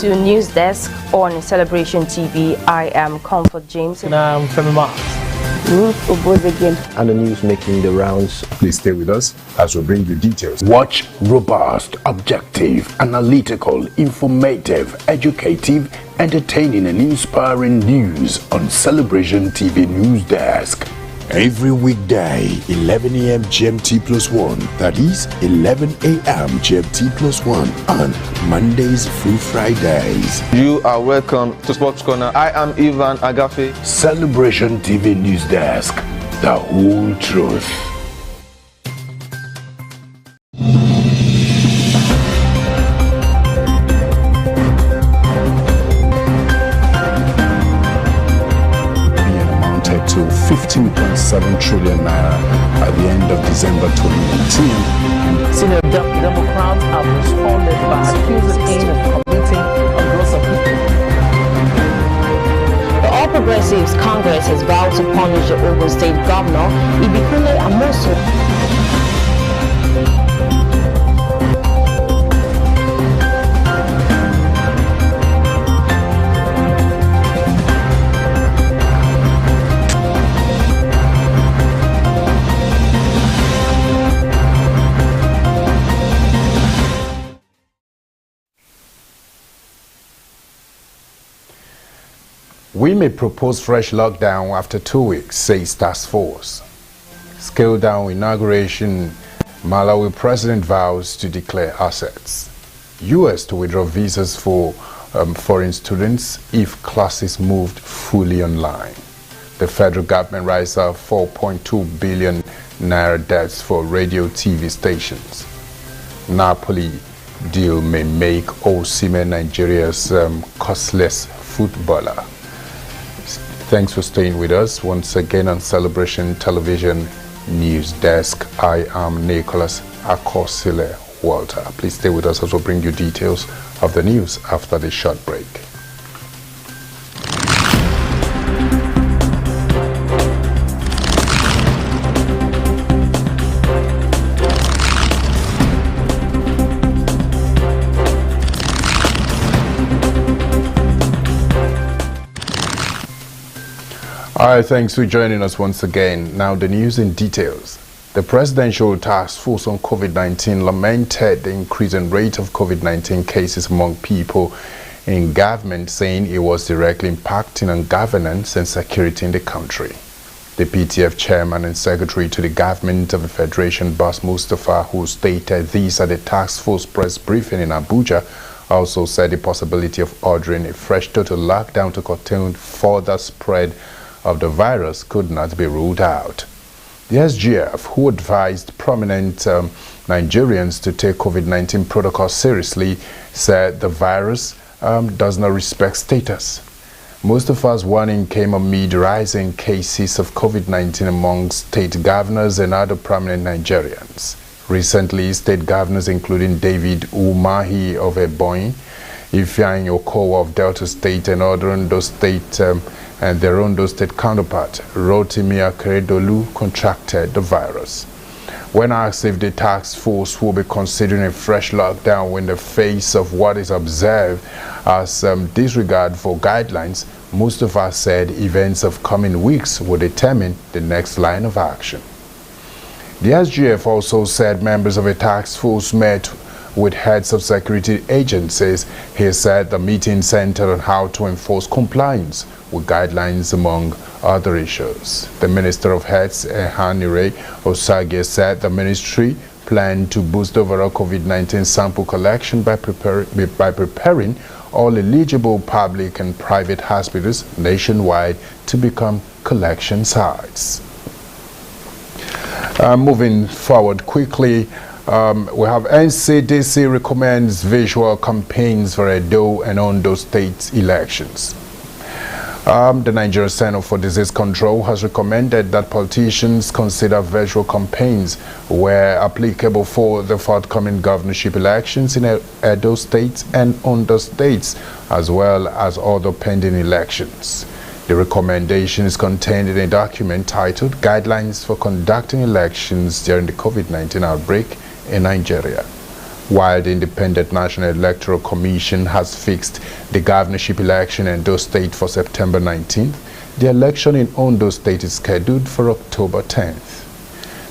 to News Desk on Celebration TV. I am Comfort James. And I'm Femi Marks. And the news making the rounds. Please stay with us as we bring you details. Watch robust, objective, analytical, informative, educative, entertaining and inspiring news on Celebration TV News Desk. Every weekday, 11 a.m. GMT+1. That is 11 a.m. GMT+1 on Mondays through Fridays. You are welcome to Sports Corner. I am Ivan Agafe. Celebration TV News Desk. The whole truth. To 15.7 trillion naira at the end of December 2019. Senior Democrats have responded by accusing him of committing a gross offense. The All Progressives Congress has vowed to punish the Ogun State Governor, Ibikule Amosu. We may propose fresh lockdown after 2 weeks, says task force. Scale down inauguration, Malawi president vows to declare assets. U.S. to withdraw visas for foreign students if classes moved fully online. The federal government writes off 4.2 billion naira debts for radio TV stations. Napoli deal may make Osimhen Nigeria's costless footballer. Thanks for staying with us once again on Celebration Television News Desk. I am Nicholas Akosile Walter. Please stay with us as we bring you details of the news after this short break. All right, thanks for joining us once again. Now the news in details. The Presidential Task Force on COVID-19 lamented the increasing rate of COVID-19 cases among people in government, saying it was directly impacting on governance and security in the country. The PTF chairman and secretary to the government of the Federation, Bas Mustafa, who stated this at the task force press briefing in Abuja, also said the possibility of ordering a fresh total lockdown to curtail further spread of the virus could not be ruled out. The SGF, who advised prominent Nigerians to take COVID-19 protocol seriously, said the virus does not respect status. Mustafa's warning came amid rising cases of COVID-19 among state governors and other prominent Nigerians. Recently, state governors including David Umahi of Ebonyi, Ifeanyi Okowa of Delta State and other Ondo State and their Ondo State counterpart, Rotimi Akeredolu, contracted the virus. When asked if the task force will be considering a fresh lockdown in the face of what is observed as disregard for guidelines, Mustafa said events of coming weeks will determine the next line of action. The SGF also said members of a task force met with heads of security agencies. He said the meeting centered on how to enforce compliance with guidelines among other issues. The Minister of Health, Hanire Osage, said the ministry planned to boost overall COVID-19 sample collection by preparing all eligible public and private hospitals nationwide to become collection sites. Moving forward quickly, we have NCDC recommends visual campaigns for Edo and Ondo state elections. The Nigeria Center for Disease Control has recommended that politicians consider visual campaigns where applicable for the forthcoming governorship elections in Edo State and Ondo States, as well as other pending elections. The recommendation is contained in a document titled Guidelines for Conducting Elections During the COVID-19 Outbreak in Nigeria. While the Independent National Electoral Commission has fixed the governorship election in Ondo State for September 19th, the election in Ondo State is scheduled for October 10th.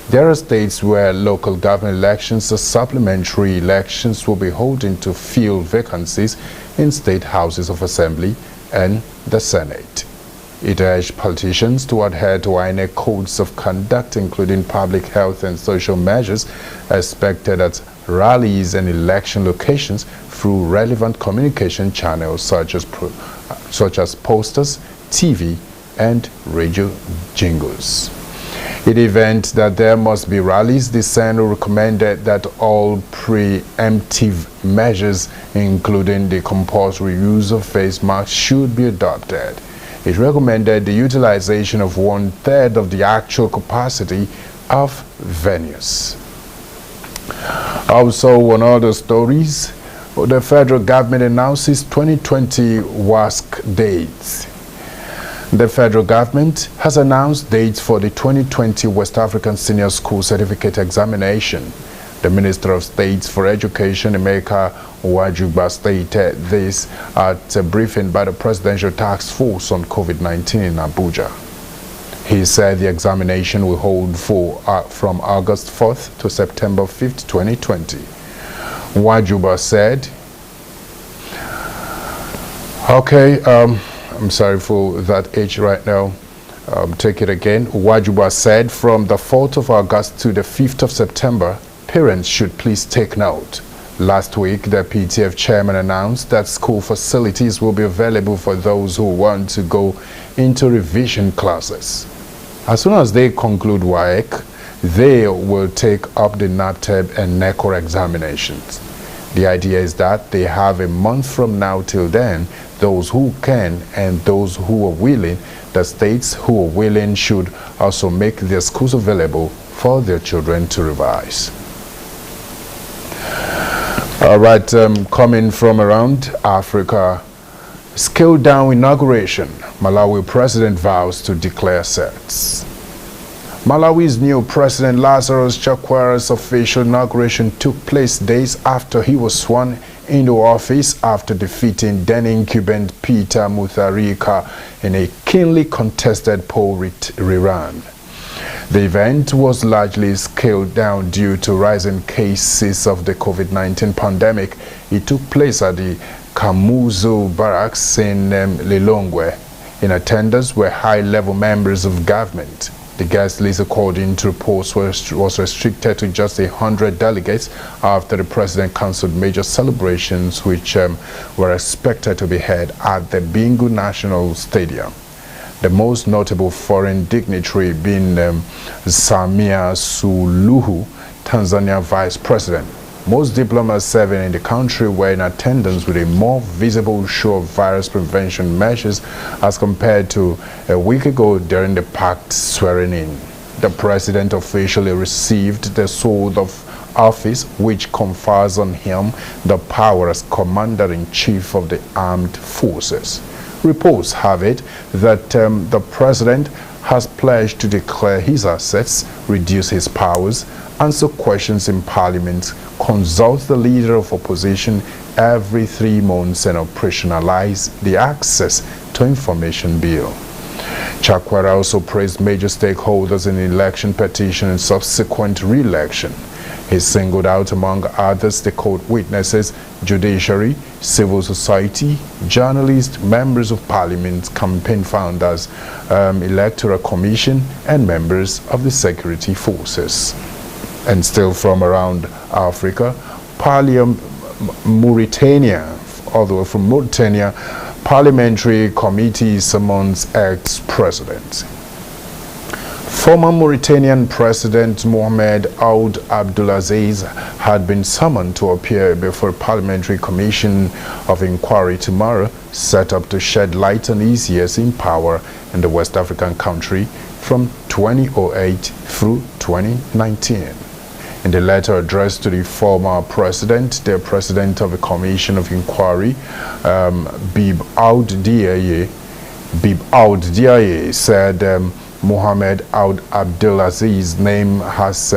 There are states where local government elections or supplementary elections will be holding to fill vacancies in state houses of assembly and the Senate. It urged politicians to adhere to INEC codes of conduct, including public health and social measures expected at rallies and election locations through relevant communication channels such as posters, TV, and radio jingles. In the event that there must be rallies, the Senate recommended that all preemptive measures, including the compulsory use of face masks, should be adopted. It recommended the utilization of 1/3 of the actual capacity of venues. Also, on other stories, the federal government announces 2020 WASC dates. The federal government has announced dates for the 2020 West African Senior School Certificate Examination. The Minister of State for Education, Emeka Wajuba, stated this at a briefing by the Presidential Task Force on COVID-19 in Abuja. He said the examination will hold from August 4th to September 5th, 2020. Wajuba said, I'm sorry for that H right now. Take it again. Wajuba said from the 4th of August to the 5th of September, parents should please take note. Last week, the PTF chairman announced that school facilities will be available for those who want to go into revision classes. As soon as they conclude WAEC, they will take up the NAPTEB and NECO examinations. The idea is that they have a month from now till then, those who can and those who are willing. The states who are willing should also make their schools available for their children to revise. All right, coming from around Africa, scaled down inauguration. Malawi president vows to declare sets. Malawi's new president Lazarus Chakwera's official inauguration took place days after he was sworn into office after defeating then incumbent Peter Mutharika in a keenly contested poll rerun. The event was largely scaled down due to rising cases of the COVID-19 pandemic. It took place at the Kamuzu barracks in Lilongwe. In attendance were high-level members of government. The guest list, according to reports, was restricted to just 100 delegates after the president cancelled major celebrations which were expected to be held at the Bingu National Stadium. The most notable foreign dignitary being Samia Suluhu, Tanzania vice president. Most diplomats serving in the country were in attendance with a more visible show of virus prevention measures as compared to a week ago during the packed swearing-in. The president officially received the sword of office, which confers on him the power as commander-in-chief of the armed forces. Reports have it that the president has pledged to declare his assets, reduce his powers, answer questions in parliament, consult the leader of opposition every 3 months, and operationalize the access to information bill. Chakwera also praised major stakeholders in the election petition and subsequent re-election. He singled out, among others, the court witnesses, judiciary, civil society, journalists, members of parliament, campaign founders, electoral commission, and members of the security forces. And still from around Africa, Mauritania, all the way from Mauritania, parliamentary committee summons ex-president. Former Mauritanian President Mohamed Ould Abdelaziz had been summoned to appear before a parliamentary commission of inquiry tomorrow, set up to shed light on his years in power in the West African country from 2008 through 2019. In the letter addressed to the former president, the president of the Commission of Inquiry, Bib Ould Diaye, said Mohamed Ould Abdelaziz's name has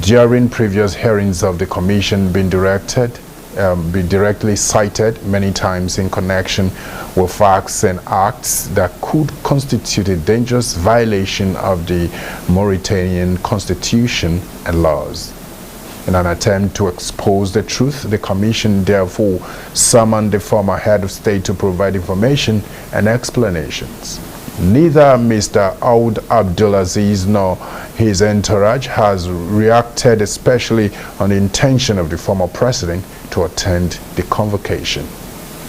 During previous hearings of the commission been directly cited many times in connection with facts and acts that could constitute a dangerous violation of the Mauritanian constitution and laws. In an attempt to expose the truth, the commission therefore summoned the former head of state to provide information and explanations. Neither Mr. Ould Abdulaziz nor his entourage has reacted, especially on the intention of the former president to attend the convocation.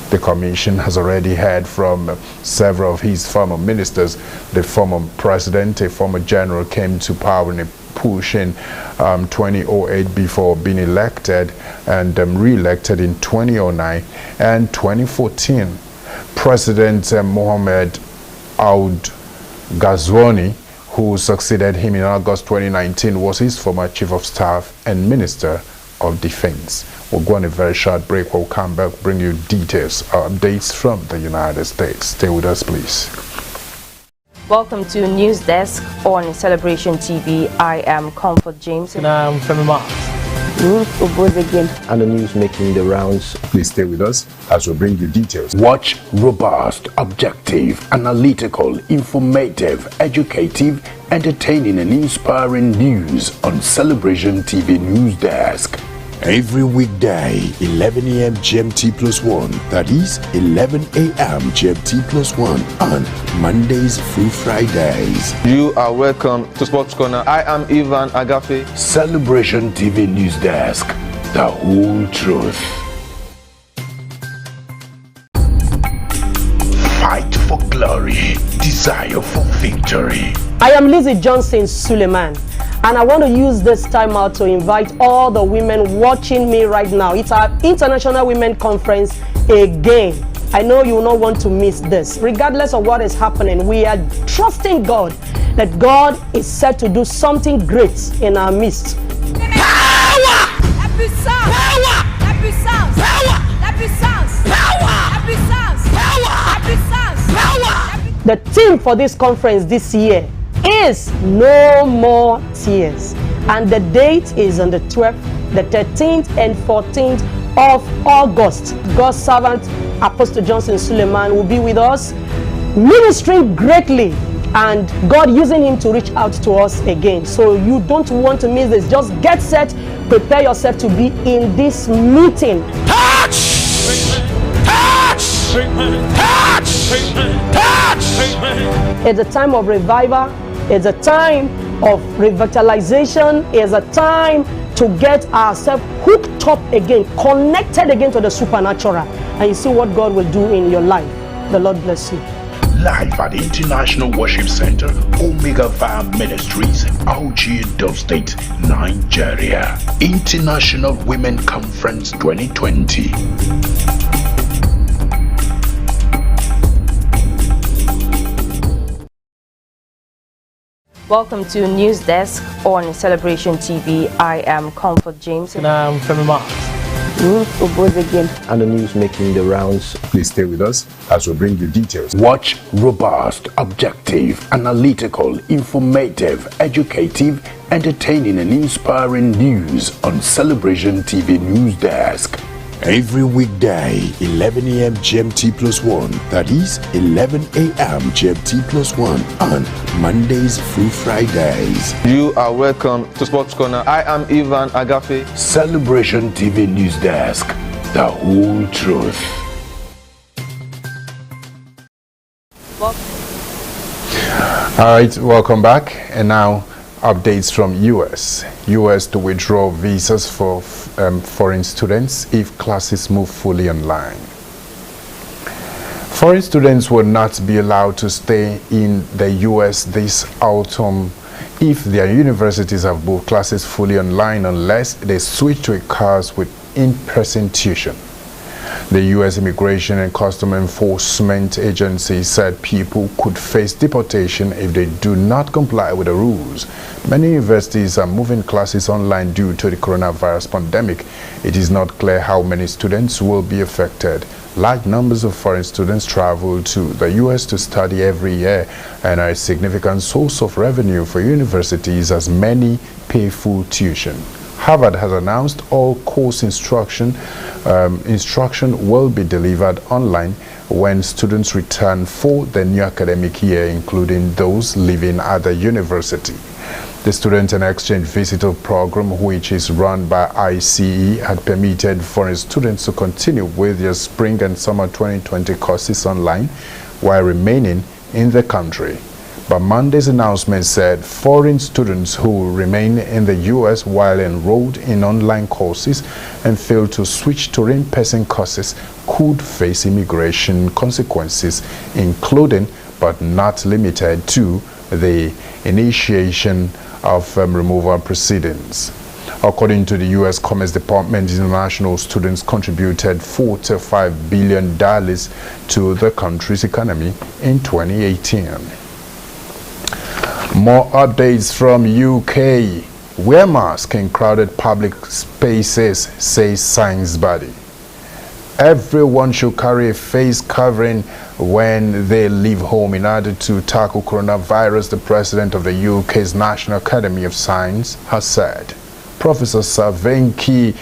The commission has already heard from several of his former ministers. The former president, a former general, came to power in a push in 2008 before being elected and re-elected in 2009 and 2014. President Mohamed Ould Ghazouani, who succeeded him in August 2019, was his former chief of staff and minister of defense. We'll go on a very short break. We'll come back, bring you details or updates from the United States. Stay with us, please. Welcome to News Desk on Celebration TV. I am Comfort James. And I'm Femi Marks. And the news making the rounds. Please stay with us as we bring you details. Watch robust, objective, analytical, informative, educative, entertaining and inspiring news on Celebration TV News Desk. Every weekday, 11 a.m. GMT +1, that is 11 a.m. GMT +1 on Mondays through Fridays. You are welcome to Sports Corner. I am Ivan Agafe. Celebration TV News Desk, the whole truth. Fight for glory, desire for victory. I am Lizzie Johnson Suleiman, and I want to use this time out to invite all the women watching me right now. It's our International Women Conference again. I know you will not want to miss this. Regardless of what is happening, we are trusting God that God is set to do something great in our midst. Power! Happy sounds! Power! Happy sounds! Power! Happy sounds! Power! Happy sounds! Power! Happy sounds! Power! The theme for this conference this year is No More Tears, and the date is on the 12th, the 13th and 14th of August. God's servant Apostle Johnson Suleiman will be with us, ministering greatly, and God using him to reach out to us again. So you don't want to miss this. Just get set, prepare yourself to be in this meeting. Touch! Touch! Touch! Touch! It's a time of revival. It's a time of revitalization. It's a time to get ourselves hooked up again, connected again to the supernatural. And you see what God will do in your life. The Lord bless you. Live at the International Worship Center, Omega Fire Ministries, Auchi, Edo State, Nigeria. International Women Conference 2020. Welcome to News Desk on Celebration TV. I am Comfort James. And I'm Femi Marks. And the news making the rounds. Please stay with us as we bring you details. Watch robust, objective, analytical, informative, educative, entertaining and inspiring news on Celebration TV News Desk. Every weekday, 11 a.m. GMT +1, that is 11 a.m. GMT +1 on Mondays through Fridays. You are welcome to Sports Corner. I am Ivan Agafe. Celebration TV News Desk, the whole truth. All right, welcome back. And now, updates from U.S. U.S. to withdraw visas for foreign students if classes move fully online. Foreign students will not be allowed to stay in the U.S. this autumn if their universities have both classes fully online unless they switch to a course with in-person tuition. The U.S. Immigration and Customs Enforcement Agency said people could face deportation if they do not comply with the rules. Many universities are moving classes online due to the coronavirus pandemic. It is not clear how many students will be affected. Large numbers of foreign students travel to the U.S. to study every year and are a significant source of revenue for universities as many pay full tuition. Harvard has announced all course instruction will be delivered online when students return for the new academic year, including those living at the university. The Student and Exchange Visitor Program, which is run by ICE, had permitted foreign students to continue with their spring and summer 2020 courses online while remaining in the country. But Monday's announcement said foreign students who remain in the U.S. while enrolled in online courses and fail to switch to in-person courses could face immigration consequences, including but not limited to the initiation of removal proceedings. According to the U.S. Commerce Department, international students contributed $45 billion to the country's economy in 2018. More updates from UK. Wear mask in crowded public spaces, says science body. Everyone should carry a face covering when they leave home in order to tackle coronavirus, the president of the UK's National Academy of Science has said. Professor Savenki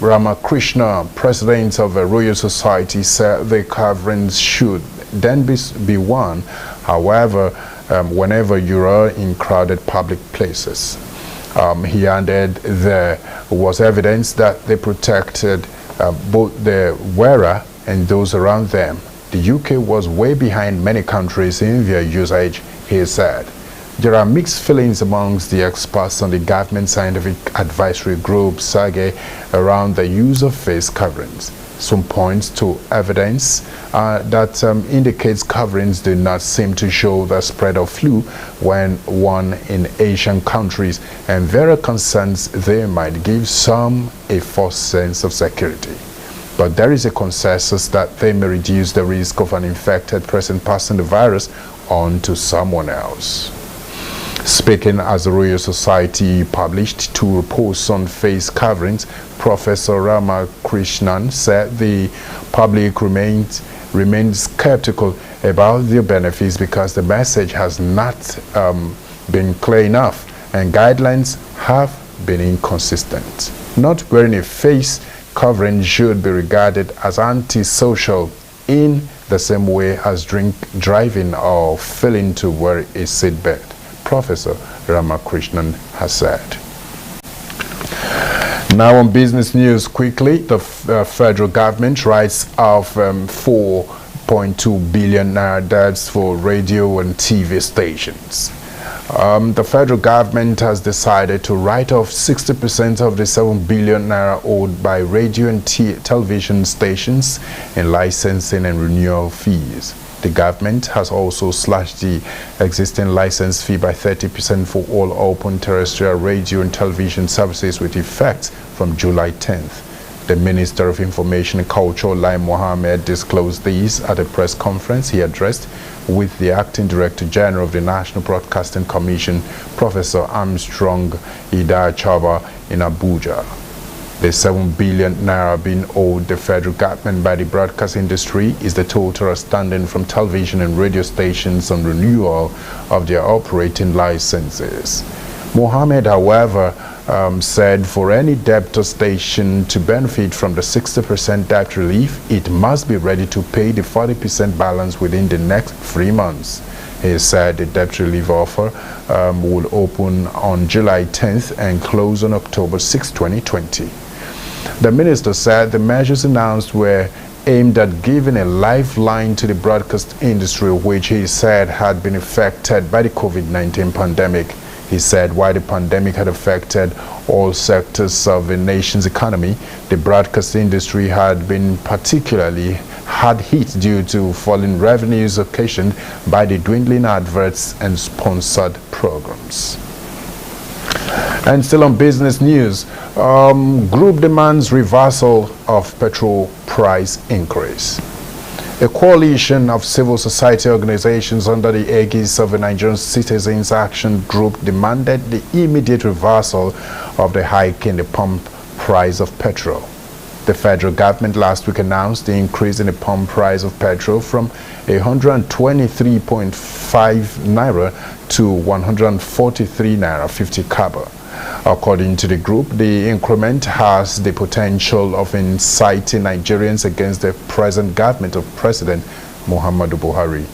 Ramakrishna, president of the Royal Society, said the coverings should then be worn, however, whenever you are in crowded public places. He added there was evidence that they protected both the wearer and those around them. The UK was way behind many countries in their usage, he said. There are mixed feelings amongst the experts on the government scientific advisory group, SAGE, around the use of face coverings. Some points to evidence that indicates coverings do not seem to show the spread of flu when worn in Asian countries, and there are concerns they might give some a false sense of security. But there is a consensus that they may reduce the risk of an infected person passing the virus on to someone else. Speaking as the Royal Society published 2 reports on face coverings, Professor Ramakrishnan said the public remains skeptical about their benefits because the message has not been clear enough and guidelines have been inconsistent. Not wearing a face covering should be regarded as antisocial in the same way as driving or failing to wear a seatbelt, Professor Ramakrishnan has said. Now on business news quickly, the federal government writes off 4.2 billion naira debts for radio and TV stations. The federal government has decided to write off 60% of the 7 billion naira owed by radio and television stations in licensing and renewal fees. The government has also slashed the existing license fee by 30% for all open terrestrial radio and television services with effect from July 10th. The Minister of Information and Culture, Lai Mohammed, disclosed these at a press conference he addressed with the Acting Director General of the National Broadcasting Commission, Professor Armstrong Idachaba, in Abuja. The 7 billion naira being owed the federal government by the broadcast industry is the total outstanding from television and radio stations on renewal of their operating licenses. Mohammed, however, said for any debtor station to benefit from the 60% debt relief, it must be ready to pay the 40% balance within the next 3 months. He said the debt relief offer will open on July 10th and close on October 6, 2020. The minister said the measures announced were aimed at giving a lifeline to the broadcast industry, which he said had been affected by the COVID-19 pandemic. He said while the pandemic had affected all sectors of the nation's economy, the broadcast industry had been particularly hard hit due to falling revenues occasioned by the dwindling adverts and sponsored programs. And still on business news, group demands reversal of petrol price increase. A coalition of civil society organizations under the aegis of the Nigerian Citizens Action Group demanded the immediate reversal of the hike in the pump price of petrol. The federal government last week announced the increase in the pump price of petrol from 123.5 naira to 143 naira 50 kobo. According to the group, the increment has the potential of inciting Nigerians against the present government of President Muhammadu Buhari.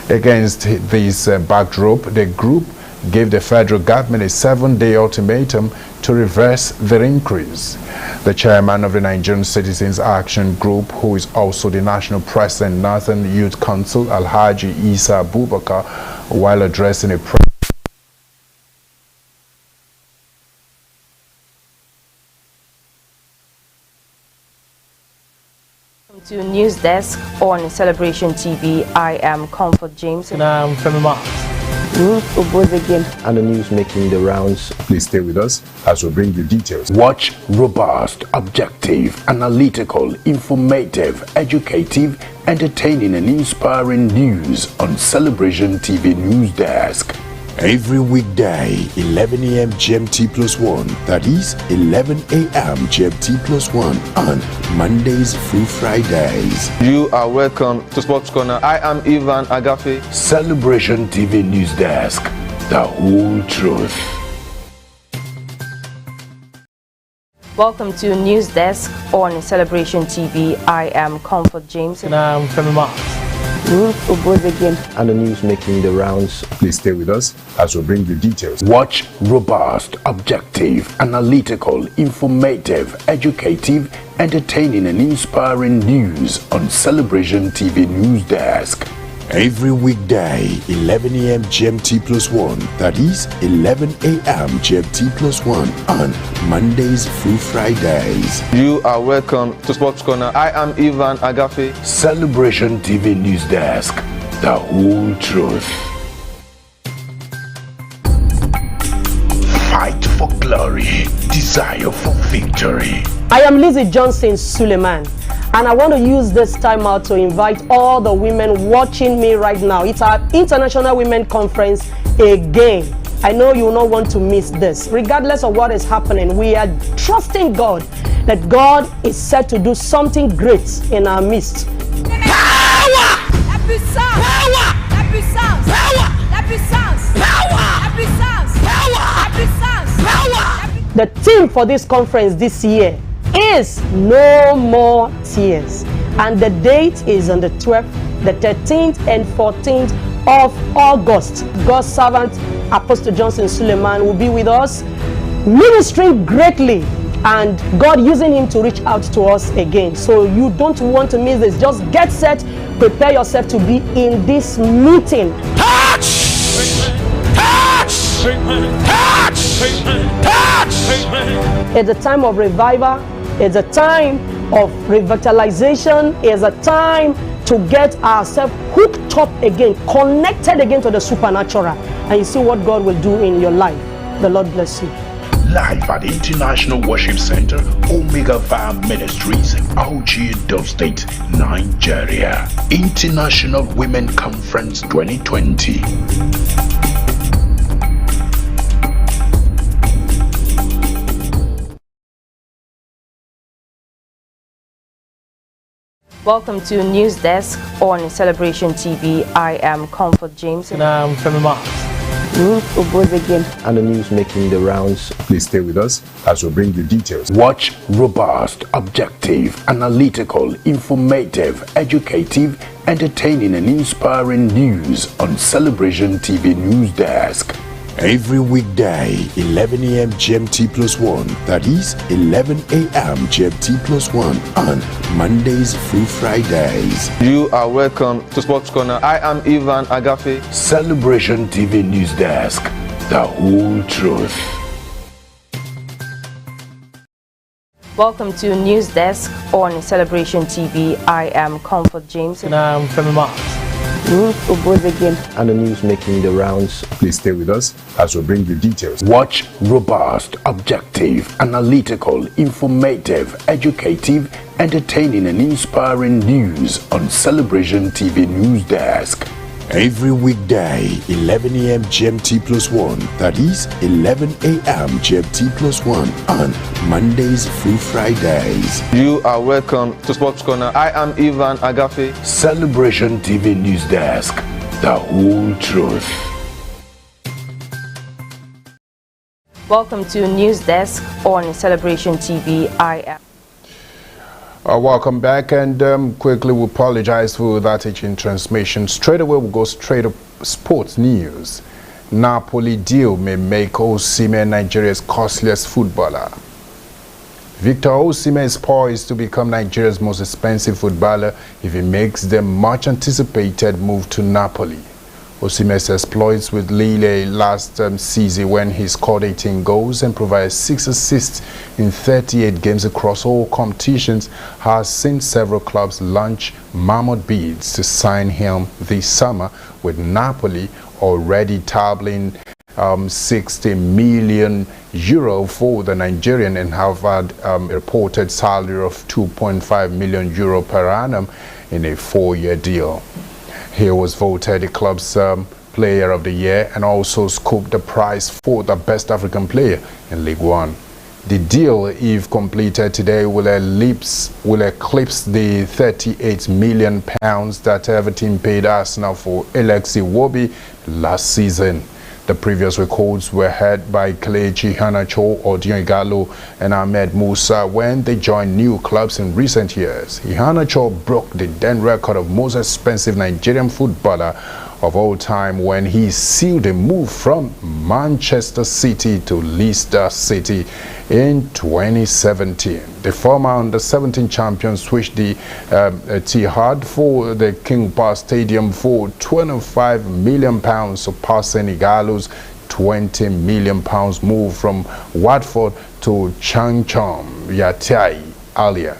Against this backdrop, the group gave the federal government a 7-day ultimatum to reverse the increase. The chairman of the Nigerian Citizens Action Group, who is also the national president, Northern Youth Council, Alhaji Isa Abubakar, while addressing a to News Desk on Celebration TV. I am Comfort James. And I'm Femima. And the news making the rounds. Please stay with us as we bring you details. Watch robust, objective, analytical, informative, educative, entertaining and inspiring news on Celebration TV News Desk. Every weekday, 11 a.m. GMT +1, that is 11 a.m. GMT +1 on Mondays through Fridays. You are welcome to Sports Corner. I am Ivan Agafe. Celebration TV News Desk, the whole truth. Welcome to News Desk on Celebration TV. I am Comfort James. And I'm Femima. And the news making the rounds. Please stay with us as we bring you details. Watch robust, objective, analytical, informative, educative, entertaining and inspiring news on Celebration TV News Desk. Every weekday, 11 a.m. GMT +1, that is 11 a.m. GMT +1 on Mondays through Fridays. You are welcome to Sports Corner. I am Ivan Agafe. Celebration TV News Desk, the whole truth. Fight for glory, desire for victory. I am Lizzie Johnson Suleiman, and I want to use this time out to invite all the women watching me right now. It's our International Women Conference again. I know you will not want to miss this. Regardless of what is happening, we are trusting God that God is set to do something great in our midst. Power! Happy sounds! Power! Happy sounds! Power! Happy sounds! Power! Happy sounds! Power! Happy sounds! Power! The theme for this conference this year is No More Tears, and the date is on the 12th, the 13th and 14th of August. God's servant Apostle Johnson Suleiman will be with us, ministering greatly, and God using him to reach out to us again. So you don't want to miss this. Just get set, prepare yourself to be in this meeting. Touch! Touch! Touch! Touch! It's a time of revival. It's a time of revitalization. It's a time to get ourselves hooked up again, connected again to the supernatural. And you see what God will do in your life. The Lord bless you. Live at the International Worship Center, Omega Fire Ministries, Auchi, Dove State, Nigeria. International Women Conference 2020. Welcome to News Desk on Celebration TV. I am Comfort James. And I'm Femima. And the news making the rounds. Please stay with us as we bring you details. Watch robust, objective, analytical, informative, educative, entertaining and inspiring news on Celebration TV News Desk. Every weekday, 11 a.m. GMT +1, that is 11 a.m. GMT +1 on Mondays through Fridays. You are welcome to Sports Corner. I am Ivan Agafe. Celebration TV News Desk, the whole truth. Welcome to News Desk on Celebration TV. I am Comfort James. And I'm Femima. And the news making the rounds. Please stay with us as we bring you details. Watch robust, objective, analytical, informative, educative, entertaining and inspiring news on Celebration TV News Desk. Every weekday, 11 a.m. GMT plus 1. That is 11 a.m. GMT plus 1 on Mondays through Fridays. You are welcome to Sports Corner. I am Ivan Agafe. Celebration TV News Desk. The whole truth. Welcome to News Desk on Celebration TV. I am. Welcome back, and quickly we apologize for that in transmission. Straight away we'll go straight to sports news. Napoli deal may make Osimhen Nigeria's costliest footballer. Victor Osimhen is poised to become Nigeria's most expensive footballer if he makes the much anticipated move to Napoli. Osimhen's exploits with Lille last season, when he scored 18 goals and provided 6 assists in 38 games across all competitions, has seen several clubs launch mammoth bids to sign him this summer, with Napoli already tabling 60 million euro for the Nigerian and have had a reported salary of 2.5 million euro per annum in a 4-year deal. He was voted the club's player of the year and also scooped the prize for the best African player in League One. The deal, if completed today, will eclipse the 38 million pounds that Everton paid Arsenal for Alexi Iwobi last season. The previous records were held by Kelechi Iheanacho, Odion Ighalo and Ahmed Musa when they joined new clubs in recent years. Iheanacho broke the then record of most expensive Nigerian footballer of all time when he sealed a move from Manchester City to Leicester City in 2017. The former under-17 champion switched the Etihad for the King Power Stadium for £25 million, surpassing Ighalo's £20 million move from Watford to Changchun Yatai earlier.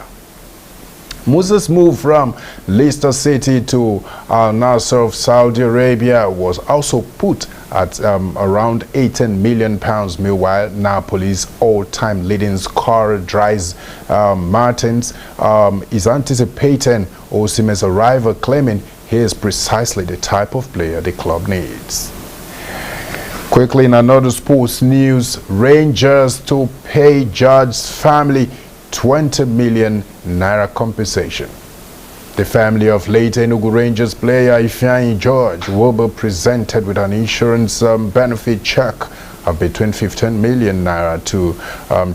Musa's move from Leicester City to Al Nassr of Saudi Arabia was also put at around £18 million. Meanwhile, Napoli's all-time leading scorer Dries Mertens is anticipating Osimhen's arrival, claiming he is precisely the type of player the club needs. Quickly, in another sports news, Rangers to pay Judge's family 20 million naira compensation. The family of late Enugu Rangers player Ifeanyi George will be presented with an insurance benefit check of between 15 million naira to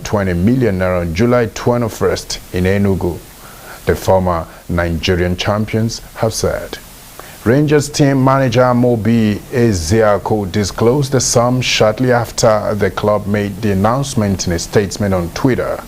20 million naira on July 21st in Enugu, the former Nigerian champions have said. Rangers team manager Mobi Ezeaku disclosed the sum shortly after the club made the announcement in a statement on Twitter.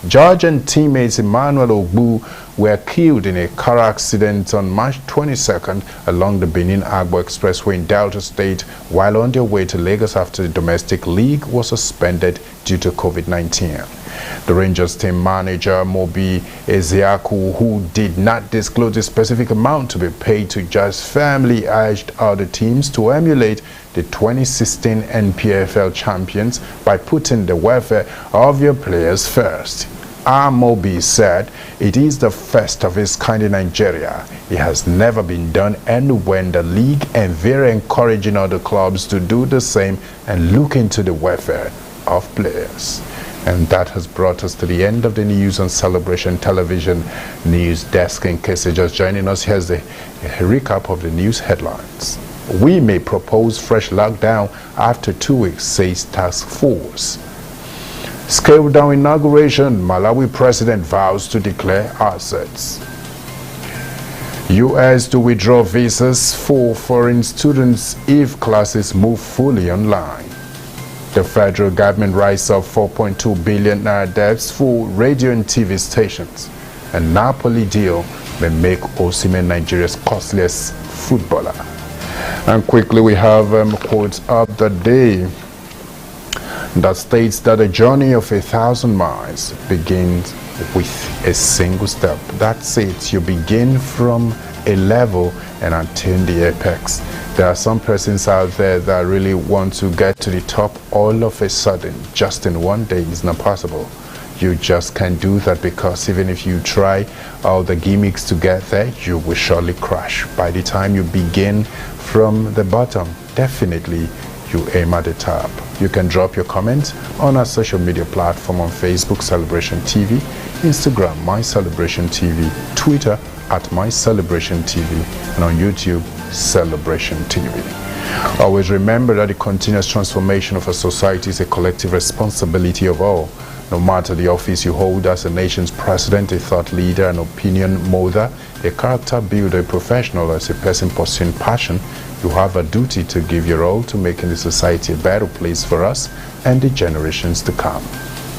George and teammates Emmanuel Ogbu were killed in a car accident on March 22nd along the Benin-Agbo Expressway in Delta State while on their way to Lagos after the domestic league was suspended due to COVID-19. The Rangers team manager Mobi Ezeaku, who did not disclose the specific amount to be paid to George's family, urged other teams to emulate the 2016 NPFL champions by putting the welfare of your players first. Mobi said it is the first of its kind in Nigeria. It has never been done anywhere in the league, and very encouraging other clubs to do the same and look into the welfare of players. And that has brought us to the end of the news on Celebration Television News Desk. In case you're just joining us, here's a recap of the news headlines. We may propose fresh lockdown after 2 weeks, says task force. Scaled down inauguration, Malawi president vows to declare assets. U.S. to withdraw visas for foreign students if classes move fully online. The federal government writes off 4.2 billion naira debts for radio and TV stations. And Napoli deal may make Osimhen Nigeria's costliest footballer. And quickly we have quotes of the day that states that a journey of 1,000 miles begins with a single step. That's it. You begin from a level and attain the apex. There are some persons out there that really want to get to the top all of a sudden, just in one day. It's not possible. You just can't do that, because even if you try all the gimmicks to get there, you will surely crash. By the time you begin from the bottom, definitely you aim at the top. You can drop your comments on our social media platform on Facebook, Celebration TV, Instagram, My Celebration TV, Twitter at My Celebration TV, and on YouTube, Celebration TV. Always remember that the continuous transformation of a society is a collective responsibility of all. No matter the office you hold as a nation's president, a thought leader, an opinion molder, a character builder, a professional, or as a person pursuing passion, you have a duty to give your all to making the society a better place for us and the generations to come.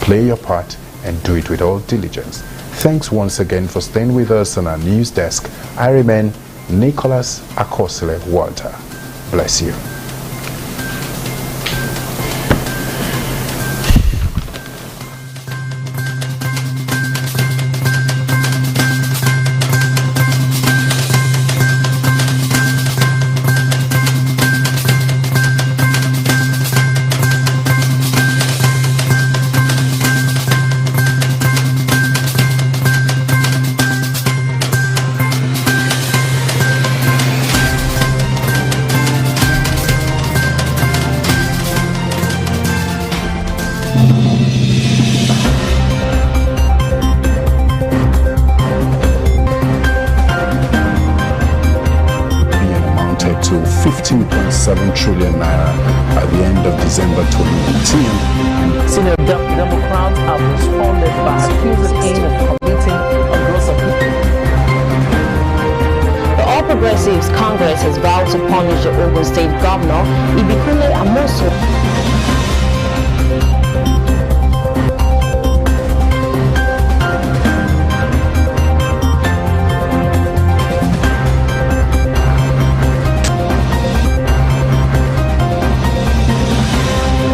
Play your part and do it with all diligence. Thanks once again for staying with us on our news desk. I remain Nicholas Akosile Walter. Bless you. To 15.7 trillion naira at the end of December 2018. Senior Democrats have responded by accusing him of committing a gross offence. The All Progressives Congress has vowed to punish the Ogun State Governor Ibikule Amosu